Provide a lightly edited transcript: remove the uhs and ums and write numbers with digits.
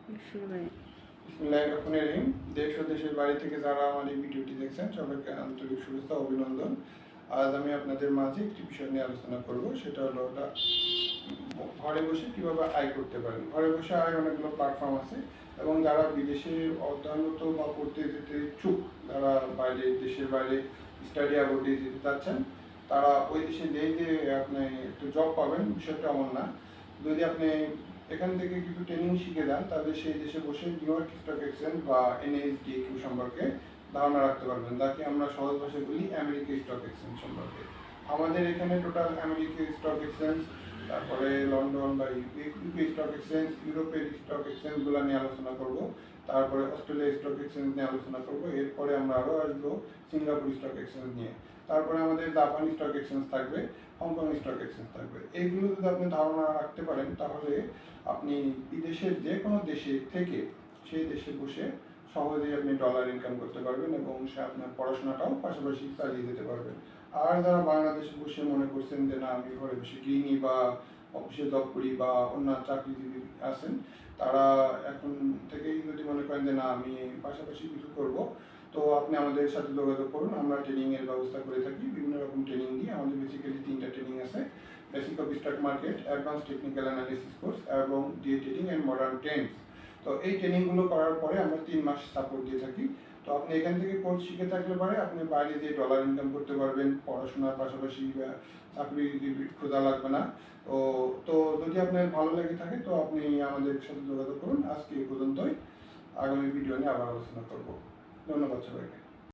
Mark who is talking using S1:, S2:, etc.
S1: বিসমিল্লাহির রহমানির রহিম। দেশ ও দেশের বাইরে থেকে যারা আমার এই ভিডিওটি দেখছেন সবাইকে আন্তরিক শুভেচ্ছা ও অভিনন্দন। আজ আমি আপনাদের মাঝে একটি বিষয় নিয়ে আলোচনা করব, সেটা হলো ঘরে বসে কিভাবে আয় করতে পারেন। ঘরে বসে আয় অনেকগুলো প্ল্যাটফর্ম আছে এবং যারা বিদেশে অধ্যয়নরত বা পড়তে যেতে ইচ্ছুক, যারা দেশের বাইরে স্টাডি অ্যাবর্ডে যেতে চাচ্ছেন, তারা ওই দেশে যে আপনি একটু জব পাবেন বিষয়টা এমন না। যদি আপনি এখান থেকে কিছু ট্রেনিং শিখে যান, তাহলে সেই দেশে বসে নিউ ইয়র্ক স্টক এক্সচেঞ্জ বা NASDAQ সম্পর্কে ধারণা রাখতে পারবেন, যাকে আমরা সহজ ভাষায় বলি আমেরিকা স্টক এক্সচেঞ্জ সম্পর্কে। আমাদের এখানে টোটাল আমেরিকা স্টক এক্সচেঞ্জ, তারপরে লন্ডন বা ইউকে স্টক এক্সচেঞ্জ, ইউরোপের স্টক এক্সচেঞ্জগুলো নিয়ে আলোচনা করব, তারপরে অস্ট্রেলিয়া স্টক এক্সচেঞ্জ নিয়ে আলোচনা করব, এরপরে আমরা আরও আসবো সিঙ্গাপুর স্টক এক্সচেঞ্জ নিয়ে, তারপরে আমাদের জাপান স্টক এক্সচেঞ্জ থাকবে, হংকং স্টক এক্সচেঞ্জ থাকবে। এইগুলো যদি আপনি ধারণা রাখতে পারেন, তাহলে আপনি বিদেশের যে কোনো দেশে থেকে সেই দেশে বসে সহজেই আপনি ডলার ইনকাম করতে পারবেন এবং সে আপনার পড়াশোনাটাও পাশাপাশি চালিয়ে যেতে পারবেন। আর যারা বাংলাদেশে বসে মনে করছেন যে না, আমি ঘরে বসে গৃহিণী বা অফিসে জব করি বা অন্য চাকরিজীবী আছেন, তারা এখন থেকেই যদি মনে করেন যে না, আমি পাশাপাশি কিছু করব, তো আপনি আমাদের সাথে যোগাযোগ করুন। আমরা ট্রেনিংয়ের ব্যবস্থা করে থাকি, বিভিন্ন রকম ট্রেনিং দিই। আমাদের বেসিক্যালি 3টা ট্রেনিং আছে: basic of stock market, advance technical analysis course এবং day trading and modern trends. তো এই ট্রেনিংগুলো করার পরে আমরা 3 মাস সাপোর্ট দিয়ে থাকি। তো আপনি এখান থেকে কোর্স শিখে থাকলে পরে আপনি বাইরে দিয়ে ডলার ইনকাম করতে পারবেন, পড়াশোনার পাশাপাশি চাকরি খোঁজা লাগবে না। তো তো যদি আপনার ভালো লেগে থাকে, তো আপনি আমাদের সাথে যোগাযোগ করুন। আজকে এই পর্যন্তই। আগামী ভিডিও নিয়ে আবার আলোচনা করব। ধন্যবাদ সবাইকে।